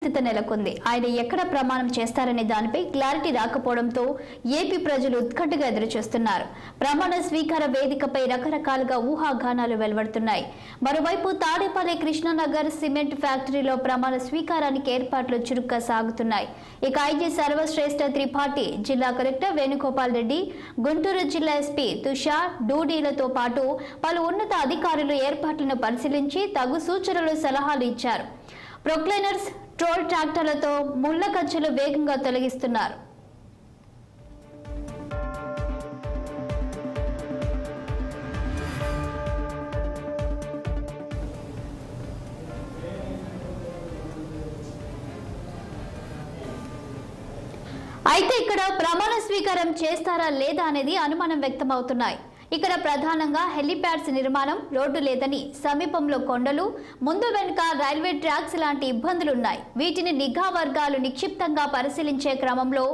నెలకొంది. ఆయన ఎక్కడ ప్రమాణం చేస్తారనే దానిపై క్లారిటీ రాకపోవడంతో ఏపీ ప్రజలు ఉత్కంఠగా ఎదురుచూస్తున్నారు. ప్రమాణ స్వీకార వేదికపై రకరకాలుగా ఊహాగానాలు వెలువడుతున్నాయి. మరోవైపు తాడేపల్లి కృష్ణానగర్ సిమెంట్ ఫ్యాక్టరీలో ప్రమాణ స్వీకారానికి ఏర్పాట్లు చురుగ్గా సాగుతున్నాయి. ఇక ఐజీ సర్వశ్రేష్ఠ త్రిపాఠి, జిల్లా కలెక్టర్ వేణుగోపాల్ రెడ్డి, గుంటూరు జిల్లా ఎస్పీ తుషార్, డూడీలతో పాటు పలు ఉన్నత అధికారులు ఏర్పాట్లను పరిశీలించి తగు సూచనలు, సలహాలు ఇచ్చారు. ప్రొక్లైనర్స్, ట్రోల్ ట్రాక్టర్లతో ముళ్ల కంచెలు వేగంగా తొలగిస్తున్నారు. అయితే ఇక్కడ ప్రమాణ స్వీకారం చేస్తారా లేదా అనేది అనుమానం వ్యక్తమవుతున్నాయి. ఇక్కడ ప్రధానంగా హెలిప్యాడ్స్ నిర్మాణం, రోడ్డు లేదని, సమీపంలో కొండలు, ముందు వెనుక రైల్వే ట్రాక్స్ లాంటి ఇబ్బందులున్నాయి. వీటిని నిఘా వర్గాలు నిక్షిప్తంగా పరిశీలించే క్రమంలో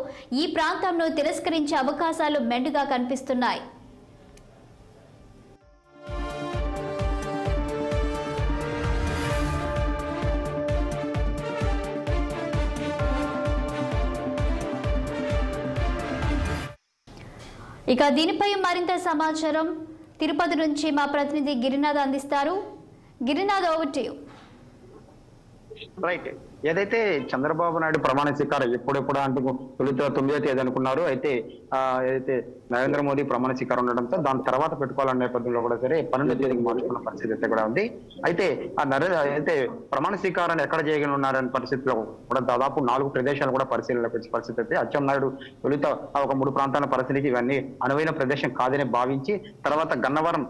ఈ ప్రాంతంను తిరస్కరించే అవకాశాలు మెండుగా కనిపిస్తున్నాయి. ఇక దీనిపై మరింత సమాచారం తిరుపతి నుంచి మా ప్రతినిధి గిరినాథ్ అందిస్తారు. Girinath, over to you. Right, ఏదైతే చంద్రబాబు నాయుడు ప్రమాణ స్వీకారం ఎప్పుడెప్పుడు అంటూ తొలుత 9వ తేదీ అనుకున్నారు. అయితే ఏదైతే నరేంద్ర మోదీ ప్రమాణ స్వీకారం ఉండడంతో దాని తర్వాత పెట్టుకోవాలనే నేపథ్యంలో కూడా సరే 12వ తేదీకి మార్చుకున్న పరిస్థితి అయితే కూడా ఉంది. అయితే అయితే ప్రమాణ స్వీకారాన్ని ఎక్కడ చేయగలన్నారనే పరిస్థితిలో కూడా దాదాపు 4 ప్రదేశాలు కూడా పరిశీలనకు వచ్చే పరిస్థితి అయితే అచ్చెన్నాయుడు తొలుత ఒక 3 ప్రాంతాలను పరిశీలించి ఇవన్నీ అనువైన ప్రదేశం కాదని భావించి తర్వాత గన్నవరం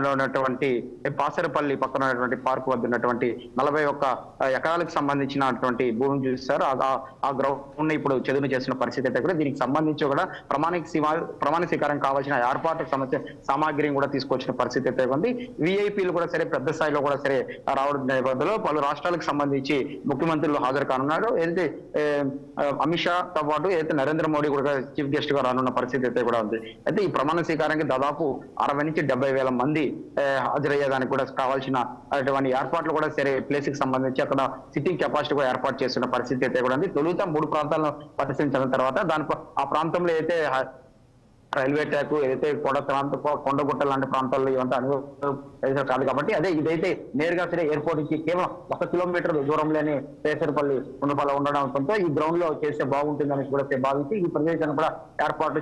లో ఉన్నటువంటి పాసరపల్లి పక్కన ఉన్నటువంటి పార్క్ వద్ద ఉన్నటువంటి 41 ఎకరాలకు సంబంధించినటువంటి భూమిని చూస్తారు. ఆ గ్రౌండ్ ఇప్పుడు చదును చేస్తున్న పరిస్థితి అయితే కూడా దీనికి సంబంధించి కూడా ప్రమాణ స్వీకారం కావాల్సిన ఏర్పాటు సామాగ్రిని కూడా తీసుకొచ్చిన పరిస్థితి అయితే ఉంది. విఐపీలు కూడా సరే పెద్ద స్థాయిలో కూడా సరే రావడం నేపథ్యంలో పలు రాష్ట్రాలకు సంబంధించి ముఖ్యమంత్రులు హాజరు కానున్నారు. ఏదైతే అమిత్ షా తో పాటు ఏదైతే నరేంద్ర మోడీ కూడా చీఫ్ గెస్ట్ గా రానున్న పరిస్థితి అయితే కూడా ఉంది. అయితే ఈ ప్రమాణ స్వీకారానికి దాదాపు 60 నుంచి 70,000 మంది హాజరయ్యేదానికి కూడా కావాల్సిన అటువంటి ఏర్పాట్లు కూడా సరే ప్లేస్ కి సంబంధించి అక్కడ సిట్టింగ్ కెపాసిటీ కూడా ఏర్పాటు చేస్తున్న పరిస్థితి అయితే కూడా ఉంది. తొలుత 3 ప్రాంతాలను పరిశీలించిన తర్వాత ఆ ప్రాంతంలో అయితే రైల్వే ట్రాక్, ఏదైతే కొండగుట్ట లాంటి ప్రాంతాల్లో ఇవంతా అనుభవం కాదు కాబట్టి ఇదైతే నేరుగా సరే ఎయిర్పోర్ట్ నుంచి కేవలం 1 కిలోమీటర్ దూరంలోనే పేసరపల్లి ఉండడంతో ఈ గ్రౌండ్ లో చేస్తే బాగుంటుందని కూడా భావించి ఈ ప్రదేశాన్ని కూడా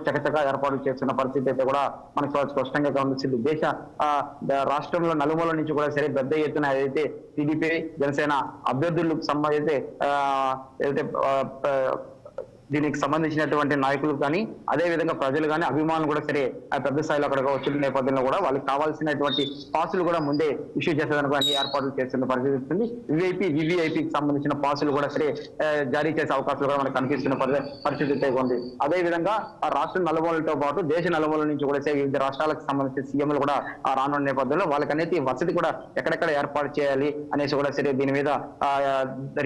చకచకా ఏర్పాటు చేస్తున్న పరిస్థితి అయితే కూడా మనకు స్పష్టంగా గమనిస్తుంది. రాష్ట్రంలో నలుమూల నుంచి కూడా సరే పెద్ద ఎత్తున ఏదైతే టీడీపీ, జనసేన అభ్యర్థులకు సంబంధించి ఏదైతే దీనికి సంబంధించినటువంటి నాయకులు కానీ అదే విధంగా ప్రజలు కానీ అభిమానులు కూడా సరే పెద్ద స్థాయిలో అక్కడ వచ్చిన నేపథ్యంలో కూడా వాళ్ళకి కావాల్సినటువంటి పాసులు కూడా ముందే ఇష్యూ చేసేదానికి అన్ని ఏర్పాట్లు చేస్తున్న పరిస్థితి వస్తుంది. వివిఐపికి సంబంధించిన పాసులు కూడా సరే జారీ చేసే అవకాశాలు కూడా మనకు కనిపిస్తున్న పరిస్థితి అయితే ఉంది. అదే విధంగా ఆ రాష్ట్ర నలుమూలతో పాటు దేశ నలుమూల నుంచి కూడా సరే వివిధ రాష్ట్రాలకు సంబంధించిన సీఎంలు కూడా రానున్న నేపథ్యంలో వాళ్ళకి అనేది వసతి కూడా ఎక్కడెక్కడ ఏర్పాటు చేయాలి అనేసి కూడా సరే దీని మీద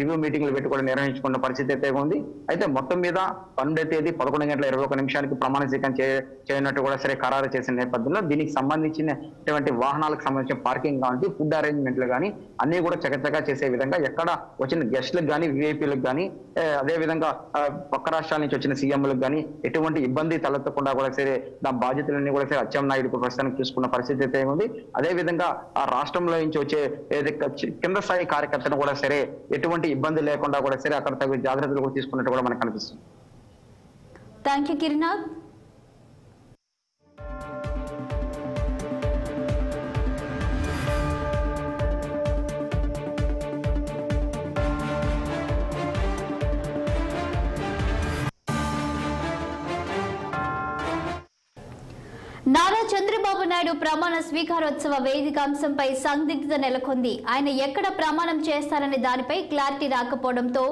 రివ్యూ మీటింగ్లు పెట్టి కూడా నిర్వహించుకున్న పరిస్థితి అయితే ఉంది. అయితే మొత్తం మీద 12వ తేదీ 11:21 ప్రమాణ స్వీకారం చేయనట్టు కూడా సరే ఖరారు చేసిన నేపథ్యంలో దీనికి సంబంధించినటువంటి వాహనాలకు సంబంధించిన పార్కింగ్ కానీ ఫుడ్ అరేంజ్మెంట్లు కానీ అన్ని కూడా చకచకా చేసే విధంగా ఎక్కడ వచ్చిన గెస్టులకు కానీ విఐపీలకు కానీ అదే విధంగా పక్క రాష్ట్రాల నుంచి వచ్చిన సీఎంలకు కానీ ఎటువంటి ఇబ్బంది తలెత్తకుండా కూడా సరే దాని బాధ్యతలన్నీ కూడా సరే అచ్చెన్నాయుడు ప్రస్తుతానికి చూసుకున్న పరిస్థితి అయితే ఉంది. అదే విధంగా ఆ రాష్ట్రంలో నుంచి వచ్చే కింద స్థాయి కార్యకర్తను కూడా సరే ఎటువంటి ఇబ్బంది లేకుండా కూడా సరే అక్కడ తగు జాగ్రత్తలు కూడా తీసుకున్నట్టు కూడా మనకు కనిపిస్తుంది. Thank you Girinath. నారా చంద్రబాబు నాయుడు ప్రమాణ స్వీకారోత్సవ వేదిక అంశంపై సందిగ్ధత నెలకొంది. ఆయన ఎక్కడ ప్రమాణం చేస్తారనే దానిపై క్లారిటీ రాకపోవడంతో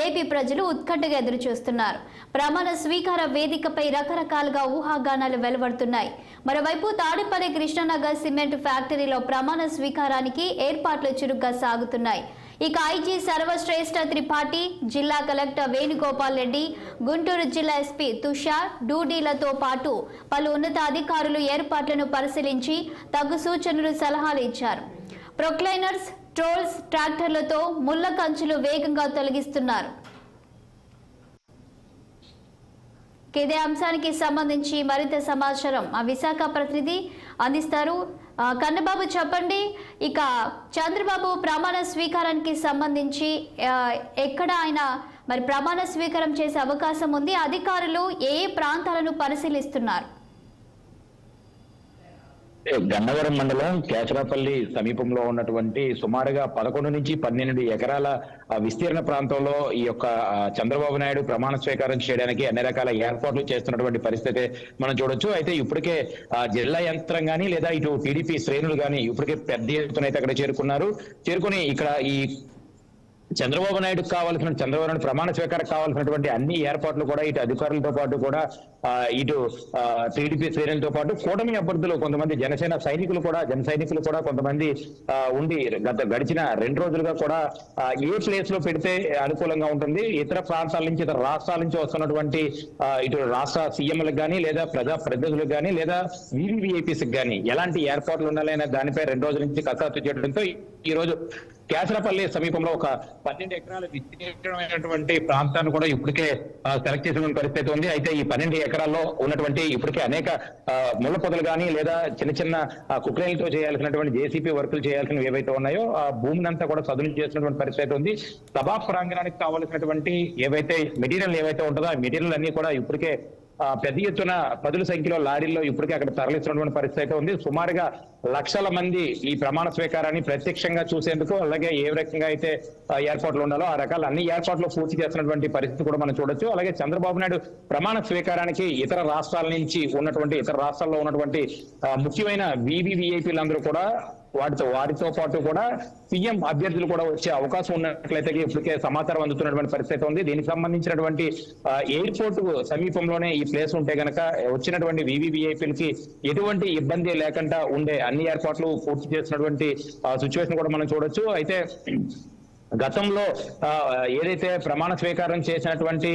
ఏపీ ప్రజలు ఉత్కంఠగా ఎదురుచూస్తున్నారు. ప్రమాణ స్వీకార వేదికపై రకరకాలుగా ఊహాగానాలు వెలువడుతున్నాయి. మరోవైపు తాడేపల్లి కృష్ణానగర్ సిమెంట్ ఫ్యాక్టరీలో ప్రమాణ స్వీకారానికి ఏర్పాట్లు చురుగ్గా సాగుతున్నాయి. ఇక ఐజీ సర్వశ్రేష్ఠ త్రిపాఠి, జిల్లా కలెక్టర్ వేణుగోపాల్ రెడ్డి, గుంటూరు జిల్లా ఎస్పీ తుషార్, డూడీలతో పాటు పలు ఉన్నత అధికారులు ఏర్పాట్లను పరిశీలించి తగు సూచనలు, సలహాలు ఇచ్చారు. ప్రొక్లైనర్స్, ట్రోల్స్ ట్రాక్టర్లతో ముళ్ల కంచులు వేగంగా తొలగిస్తున్నారు. ఇదే అంశానికి సంబంధించి మరింత సమాచారం మా విశాఖ ప్రతినిధి అందిస్తారు. కన్నబాబు చెప్పండి, ఇక చంద్రబాబు ప్రమాణ స్వీకారానికి సంబంధించి ఎక్కడ ఆయన మరి ప్రమాణ స్వీకారం చేసే అవకాశం ఉంది? అధికారులు ఏ ప్రాంతాలను పరిశీలిస్తున్నారు? గన్నవరం మండలం కేశరాపల్లి సమీపంలో ఉన్నటువంటి సుమారుగా 11 నుంచి 12 ఎకరాల విస్తీర్ణ ప్రాంతంలో ఈ యొక్క చంద్రబాబు నాయుడు ప్రమాణ స్వీకారం చేయడానికి అన్ని రకాల ఏర్పాట్లు చేస్తున్నటువంటి పరిస్థితి మనం చూడొచ్చు. అయితే ఇప్పటికే జిల్లా యంత్రం లేదా ఇటు టీడీపీ శ్రేణులు కానీ ఇప్పటికే పెద్ద ఎత్తున అయితే అక్కడ చేరుకుని ఇక్కడ ఈ చంద్రబాబు నాయుడుకు కావాల్సిన చంద్రబాబు నాయుడు ప్రమాణ స్వీకారం కావాల్సినటువంటి అన్ని ఏర్పాట్లు కూడా ఇటు అధికారులతో పాటు కూడా ఇటు టీడీపీ శ్రేణులతో పాటు కూటమి అభ్యర్థులు కొంతమంది జన సైనికులు కూడా కొంతమంది ఉండి గడిచిన 2 రోజులుగా కూడా ఏ ప్లేస్ లో పెడితే అనుకూలంగా ఉంటుంది, ఇతర ప్రాంతాల నుంచి ఇతర రాష్ట్రాల నుంచి వస్తున్నటువంటి ఇటు రాష్ట్ర సీఎంలకు కానీ లేదా ప్రజలకు కానీ లేదా వీవీవీఐపీస్ కానీ ఎలాంటి ఏర్పాట్లు ఉండాలనే దానిపై 2 రోజుల నుంచి కసరత్తు చేయడంతో ఈ రోజు కేసరపల్లి సమీపంలో ఒక 12 ఎకరాల విస్తీర్ణమైనటువంటి ప్రాంతాన్ని కూడా ఇప్పటికే సెలెక్ట్ చేసిన పరిస్థితి ఉంది. అయితే ఈ 12 ఎకరాల్లో ఉన్నటువంటి ఇప్పటికే అనేక ముళ్ళ పొదలు కానీ లేదా చిన్న చిన్న కుక్రేలతో చేయాల్సినటువంటి జేసీపీ వర్కులు చేయాల్సినవి ఏవైతే ఉన్నాయో ఆ భూమిని అంతా కూడా సదును చేసినటువంటి పరిస్థితి ఉంది. సభా ప్రాంగణానికి కావాల్సినటువంటి ఏవైతే మెటీరియల్ ఏవైతే ఉంటుందో ఆ మెటీరియల్ అన్ని కూడా ఇప్పటికే పెద్ద ఎత్తున 10ల సంఖ్యలో లారీల్లో ఇప్పటికే అక్కడ తరలిస్తున్నటువంటి పరిస్థితి ఉంది. సుమారుగా లక్షల మంది ఈ ప్రమాణ స్వీకారాన్ని ప్రత్యక్షంగా చూసేందుకు అలాగే ఏ రకంగా అయితే ఏర్పాట్లు ఉండాలో ఆ రకాల అన్ని ఏర్పాట్లు పూర్తి చేస్తున్నటువంటి పరిస్థితి కూడా మనం చూడొచ్చు. అలాగే చంద్రబాబు నాయుడు ప్రమాణ స్వీకారానికి ఇతర రాష్ట్రాల్లో ఉన్నటువంటి ముఖ్యమైన వీవీవీఐపీలందరూ కూడా వారితో పాటు కూడా సీఎం అభ్యర్థులు కూడా వచ్చే అవకాశం ఉన్నట్లయితే ఇప్పటికే సమాచారం అందుతున్నటువంటి పరిస్థితి ఉంది. దీనికి సంబంధించినటువంటి ఎయిర్పోర్ట్ సమీపంలోనే ఈ ప్లేస్ ఉంటే గనక వచ్చినటువంటి వీవీవీఐపీలకి ఎటువంటి ఇబ్బంది లేకుండా ఉండే అన్ని ఏర్పాట్లు పూర్తి చేసినటువంటి సిచ్యువేషన్ కూడా మనం చూడొచ్చు. అయితే గతంలో ఏదైతే ప్రమాణ స్వీకారం చేసినటువంటి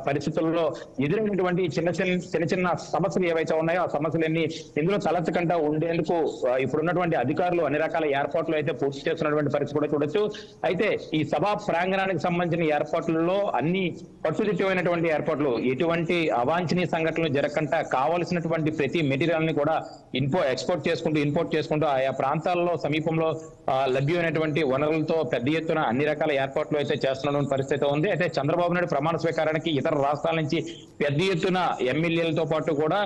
పరిస్థితుల్లో ఎదురైనటువంటి చిన్న సమస్యలు ఏవైతే ఉన్నాయో ఆ సమస్యలన్నీ ఇందులో తలెత్తకుండా ఉండేందుకు ఇప్పుడున్నటువంటి అధికారులు అన్ని రకాల ఏర్పాట్లు అయితే పూర్తి చేస్తున్నటువంటి పరిస్థితి కూడా చూడొచ్చు. అయితే ఈ సభా ప్రాంగణానికి సంబంధించిన ఏర్పాట్లలో అన్ని కట్టుదిట్టమైనటువంటి ఏర్పాట్లు, ఎటువంటి అవాంఛనీయ సంఘటనలు జరగకుండా కావలసినటువంటి ప్రతి మెటీరియల్ ని కూడా ఇంపోర్ట్ చేసుకుంటూ ఆయా ప్రాంతాల్లో సమీపంలో లభ్యమైనటువంటి వనరులతో పెద్ద ఎత్తున అన్ని రకాల ఏర్పాట్లు అయితే చేస్తున్న పరిస్థితి ఉంది. అయితే చంద్రబాబు నాయుడు ప్రమాణ స్వీకారానికి ఇతర రాష్ట్రాల నుంచి పెద్ద ఎత్తున ఎమ్మెల్యేలతో పాటు కూడా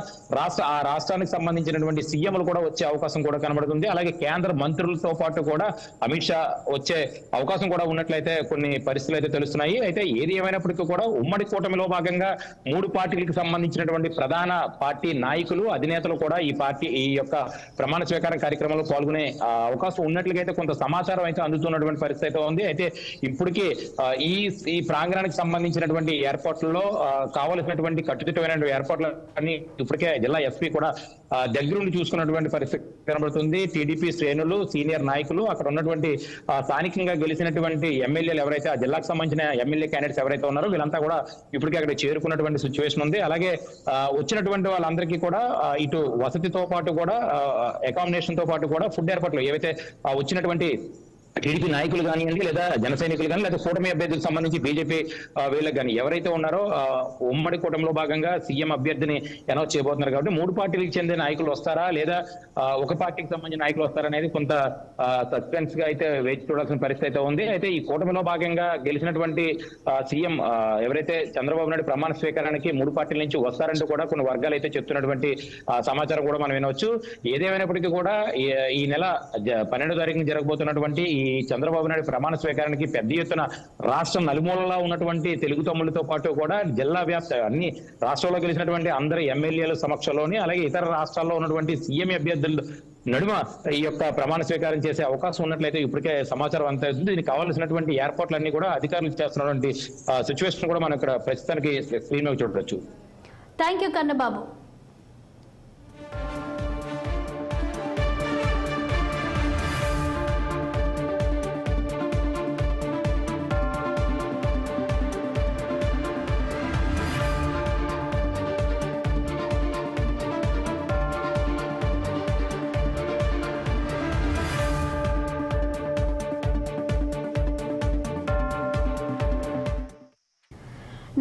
ఆ రాష్ట్రానికి సంబంధించినటువంటి సీఎంలు కూడా వచ్చే అవకాశం కూడా కనబడుతుంది. అలాగే కేంద్ర మంత్రులతో పాటు కూడా అమిత్ షా వచ్చే అవకాశం కూడా ఉన్నట్లయితే కొన్ని పరిస్థితులు అయితే తెలుస్తున్నాయి. అయితే ఏది ఏమైనప్పటికీ కూడా ఉమ్మడి కూటమిలో భాగంగా 3 పార్టీలకు సంబంధించినటువంటి ప్రధాన పార్టీ నాయకులు అధినేతలు కూడా ఈ యొక్క ప్రమాణ స్వీకారం కార్యక్రమంలో పాల్గొనే అవకాశం ఉన్నట్లుగా అయితే కొంత సమాచారం అయితే అందుతున్నటువంటి పరిస్థితి ఉంది. అయితే ఇప్పటికీ ఈ ప్రాంగణానికి సంబంధించినటువంటి ఏర్పాట్లలో కావలసినటువంటి కట్టుదిట్టమైనటువంటి ఏర్పాట్లు అన్ని ఇప్పటికే జిల్లా ఎస్పీ కూడా దగ్గరుండి చూసుకున్నటువంటి పరిస్థితి కనబడుతుంది. టీడీపీ శ్రేణులు సీనియర్ నాయకులు అక్కడ ఉన్నటువంటి స్థానికంగా గెలిచినటువంటి ఎమ్మెల్యేలు ఎవరైతే ఆ జిల్లాకు సంబంధించిన ఎమ్మెల్యే క్యాండిడేట్స్ ఎవరైతే ఉన్నారో వీళ్ళంతా కూడా ఇప్పటికే అక్కడ చేరుకున్నటువంటి సిచ్యువేషన్ ఉంది. అలాగే వచ్చినటువంటి వాళ్ళందరికీ కూడా ఇటు వసతితో పాటు కూడా అకామిడేషన్ తో పాటు కూడా ఫుడ్ ఏర్పాట్లు ఏవైతే వచ్చినటువంటి టీడీపీ నాయకులు కానివ్వండి లేదా జన సైనికులు కానీ లేదా కూటమి అభ్యర్థులకు సంబంధించి బీజేపీ వీళ్ళకి కానీ ఎవరైతే ఉన్నారో ఉమ్మడి కూటమిలో భాగంగా సీఎం అభ్యర్థిని అనౌన్స్ చేయబోతున్నారు. కాబట్టి 3 పార్టీలకు చెందిన నాయకులు వస్తారా లేదా ఒక పార్టీకి సంబంధించిన నాయకులు వస్తారా అనేది కొంత సస్పెన్స్ గా అయితే వేచి చూడాల్సిన పరిస్థితి అయితే ఉంది. అయితే ఈ కూటమిలో భాగంగా గెలిచినటువంటి సీఎం ఎవరైతే చంద్రబాబు నాయుడు ప్రమాణ స్వీకారానికి 3 పార్టీల నుంచి వస్తారంటూ కూడా కొన్ని వర్గాలు అయితే చెప్తున్నటువంటి సమాచారం కూడా మనం వినవచ్చు. ఏదేమైనప్పటికీ కూడా ఈ నెల 12వ తారీఖున జరగబోతున్నటువంటి ఈ చంద్రబాబు నాయుడు ప్రమాణ స్వీకారానికి పెద్ద ఎత్తున రాష్ట్రం నలుమూలలా ఉన్నటువంటి తెలుగు తమ్ములతో పాటు కూడా జిల్లా వ్యాప్త అన్ని రాష్ట్రాల్లో గెలిచినటువంటి అందరి ఎమ్మెల్యేల సమక్షంలోని అలాగే ఇతర రాష్ట్రాల్లో ఉన్నటువంటి సీఎం అభ్యర్థులు నడుమ ఈ యొక్క ప్రమాణ స్వీకారం చేసే అవకాశం ఉన్నట్లయితే ఇప్పటికే సమాచారం అంతా దీనికి కావాల్సినటువంటి ఏర్పాట్లన్నీ కూడా అధికారులు చేస్తున్నటువంటి సిచ్యువేషన్ కూడా మనం ఇక్కడ ప్రస్తుతానికి స్క్రీన్ మీద చూడవచ్చు. Thank you Kannababu.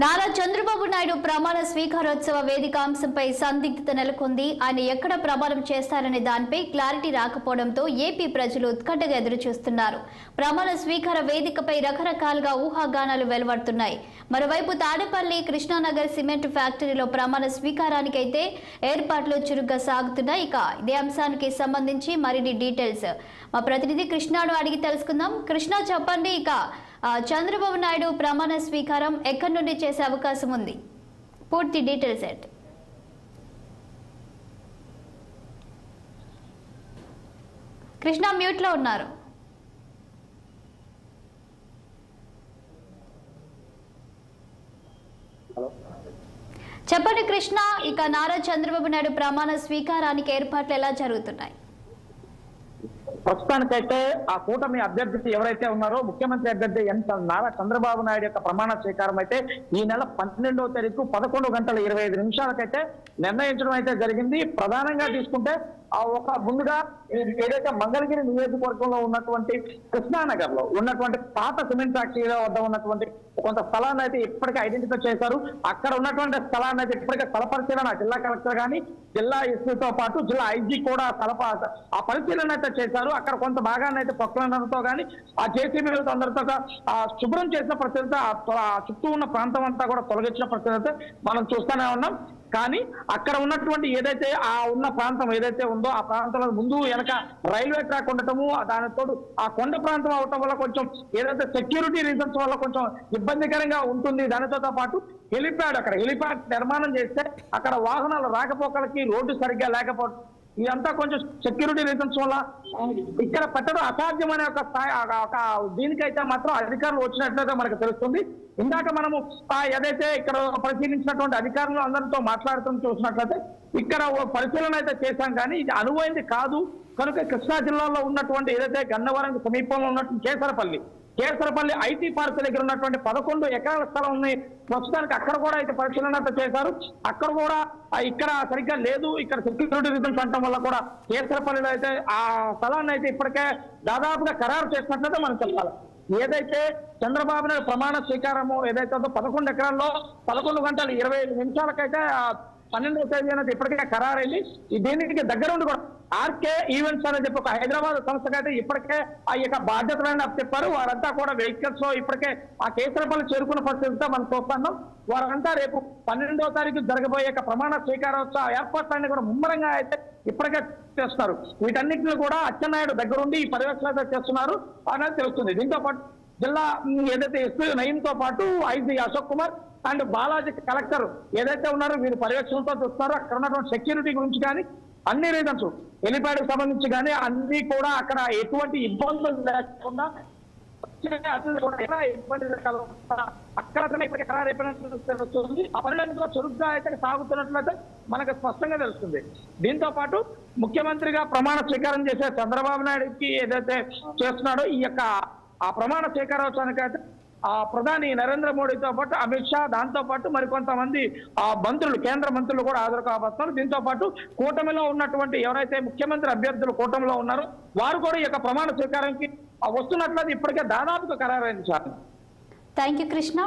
నారా చంద్రబాబు నాయుడు ప్రమాణ స్వీకారోత్సవ వేదిక అంశంపై సందిగ్ధత నెలకొంది. ఆయన ఎక్కడ ప్రమాణం చేస్తారనే దానిపై క్లారిటీ రాకపోవడంతో ఏపీ ప్రజలు ఉత్కంఠగా ఎదురుచూస్తున్నారు. ప్రమాణ స్వీకార వేదికపై రకరకాలుగా ఊహాగానాలు వెలువడుతున్నాయి. మరోవైపు తాడేపల్లి కృష్ణానగర్ సిమెంట్ ఫ్యాక్టరీలో ప్రమాణ స్వీకారానికైతే ఏర్పాట్లు చురుగ్గా సాగుతున్నాయి. ఇక ఇదే అంశానికి సంబంధించి మరిన్ని డీటెయిల్స్ మా ప్రతినిధి కృష్ణను అడిగి తెలుసుకుందాం. కృష్ణ, చెప్పండి, ఇక చంద్రబాబు నాయుడు ప్రమాణ స్వీకారం ఎక్కడి నుండి చేసే అవకాశం ఉంది? పూర్తి డీటెయిల్స్ ఏంటి? కృష్ణ మ్యూట్ లో ఉన్నారు. చెప్పండి కృష్ణ, ఇక నారా చంద్రబాబు నాయుడు ప్రమాణ స్వీకారానికి ఏర్పాట్లు ఎలా జరుగుతున్నాయి? ప్రస్తుతానికైతే ఆ కూటమి అభ్యర్థి ఎవరైతే ఉన్నారో ముఖ్యమంత్రి అభ్యర్థి నారా చంద్రబాబు నాయుడు యొక్క ప్రమాణ స్వీకారం అయితే ఈ నెల 12వ తారీఖు 11:25 నిర్ణయించడం అయితే జరిగింది. ప్రధానంగా తీసుకుంటే ఒక ముందుగా ఏదైతే మంగళగిరి నియోజకవర్గంలో ఉన్నటువంటి కృష్ణానగర్ లో ఉన్నటువంటి పాత సిమెంట్ ఫ్యాక్టరీలో వద్ద ఉన్నటువంటి కొంత స్థలాన్ని అయితే ఇప్పటికే ఐడెంటిఫై చేశారు. అక్కడ ఉన్నటువంటి స్థలాన్ని అయితే ఇప్పటికే స్థల పరిశీలన జిల్లా కలెక్టర్ కానీ జిల్లా ఎస్పీతో పాటు జిల్లా ఐజీ కూడా ఆ పరిశీలన అయితే చేశారు. అక్కడ కొంత భాగాన్ని అయితే ప్రొక్లైనర్తో కానీ ఆ జేసీబీలతో అందరితో శుభ్రం చేసిన పరిస్థితి, చుట్టూ ఉన్న ప్రాంతం అంతా కూడా తొలగించిన పరిస్థితి మనం చూస్తూనే ఉన్నాం. కానీ అక్కడ ఉన్నటువంటి ఏదైతే ఆ ఉన్న ప్రాంతం ఏదైతే ఉందో ఆ ప్రాంతంలో ముందు వెనక రైల్వే ట్రాక్ ఉండటము, దానితో ఆ కొండ ప్రాంతం అవటం వల్ల కొంచెం ఏదైతే సెక్యూరిటీ రీజన్స్ వల్ల కొంచెం ఇబ్బందికరంగా ఉంటుంది. దానితో పాటు హెలిప్యాడ్ నిర్మాణం చేస్తే అక్కడ వాహనాలు రాకపోకలకి రోడ్డు సరిగ్గా లేకపోవడం, ఇదంతా కొంచెం సెక్యూరిటీ రీజన్స్ వల్ల ఇక్కడ పెట్టడం అసాధ్యమనే ఒక స్థాయి దీనికైతే మాత్రం అధికారులు వచ్చినట్లయితే మనకు తెలుస్తుంది. ఇందాక మనము ఏదైతే ఇక్కడ పరిశీలించినటువంటి అధికారులు అందరితో మాట్లాడుతూ చూసినట్లయితే ఇక్కడ పరిశీలన అయితే చేశాం, కానీ ఇది అనువైంది కాదు కనుక కృష్ణా జిల్లాలో ఉన్నటువంటి ఏదైతే గన్నవరం సమీపంలో ఉన్నటువంటి కేసరపల్లి ఐటీ పార్క్ దగ్గర ఉన్నటువంటి 11 ఎకరాల స్థలం ఉంది. ప్రస్తుతానికి అక్కడ కూడా అయితే పరిశీలన చేశారు. అక్కడ కూడా ఇక్కడ సరిగ్గా లేదు, ఇక్కడ సెక్యూరిటీ రీజన్స్ అంటం వల్ల కూడా కేసరపల్లిలో అయితే ఆ స్థలాన్ని అయితే ఇప్పటికే దాదాపుగా ఖరారు చేసినట్లయితే మనం చెప్పాలి. ఏదైతే చంద్రబాబు నాయుడు ప్రమాణ స్వీకారము ఏదైతే 11 ఎకరాల్లో 11:25 12వ తేదీ అనేది ఇప్పటికే ఖరారైంది. దీనికి దగ్గర ఉండి కూడా ఆర్కే ఈవెంట్స్ అని చెప్పి ఒక హైదరాబాద్ సంస్థకైతే ఇప్పటికే ఆ యొక్క బాధ్యతలను చెప్పారు. వారంతా కూడా వెహికల్స్ లో ఇప్పటికే ఆ కేసరపల్లి చేరుకున్న పరిస్థితితో మనం చూస్తున్నాం. వారంతా రేపు 12వ తారీఖు జరగబోయే ప్రమాణ స్వీకారోత్సవ ఏర్పాట్లన్నీ కూడా ముమ్మరంగా అయితే ఇప్పటికే చేస్తున్నారు. వీటన్నిటిని కూడా అచ్చెన్నాయుడు దగ్గరుండి ఈ పర్యవేక్షణ చేస్తున్నారు అనేది తెలుస్తుంది. దీంతో పాటు జిల్లా ఏదైతే ఎస్పీ నయీంతో పాటు IG Ashok Kumar and Balaji collector ఏదైతే ఉన్నారో వీరు పర్యవేక్షణతో చూస్తున్నారు. అక్కడ ఉన్నటువంటి సెక్యూరిటీ గురించి కానీ అన్ని రీజన్స్ హెలిప్యాడ్ కి సంబంధించి కానీ అన్ని కూడా అక్కడ ఎటువంటి ఇబ్బందులు లేకుండా అక్కడ తెలుస్తుంది. ఆ పనులన్నీ చురుగ్గా అయితే సాగుతున్నట్లయితే మనకు స్పష్టంగా తెలుస్తుంది. దీంతో పాటు ముఖ్యమంత్రిగా ప్రమాణ స్వీకారం చేసే చంద్రబాబు నాయుడుకి ఏదైతే చేస్తున్నాడో ఈ యొక్క ఆ ప్రమాణ స్వీకారోత్సవానికి అయితే ప్రధాని నరేంద్ర మోడీతో పాటు అమిత్ షా, దాంతో పాటు మరికొంతమంది మంత్రులు, కేంద్ర మంత్రులు కూడా హాజరు కాబోతున్నారు. దీంతో పాటు కూటమిలో ఉన్నటువంటి ఎవరైతే ముఖ్యమంత్రి అభ్యర్థులు కూటమిలో ఉన్నారో వారు కూడా ఈ యొక్క ప్రమాణ స్వీకారానికి వస్తున్నట్లయితే ఇప్పటికే దాదాపుగా ఖరారైంది సార్. Thank you Krishna.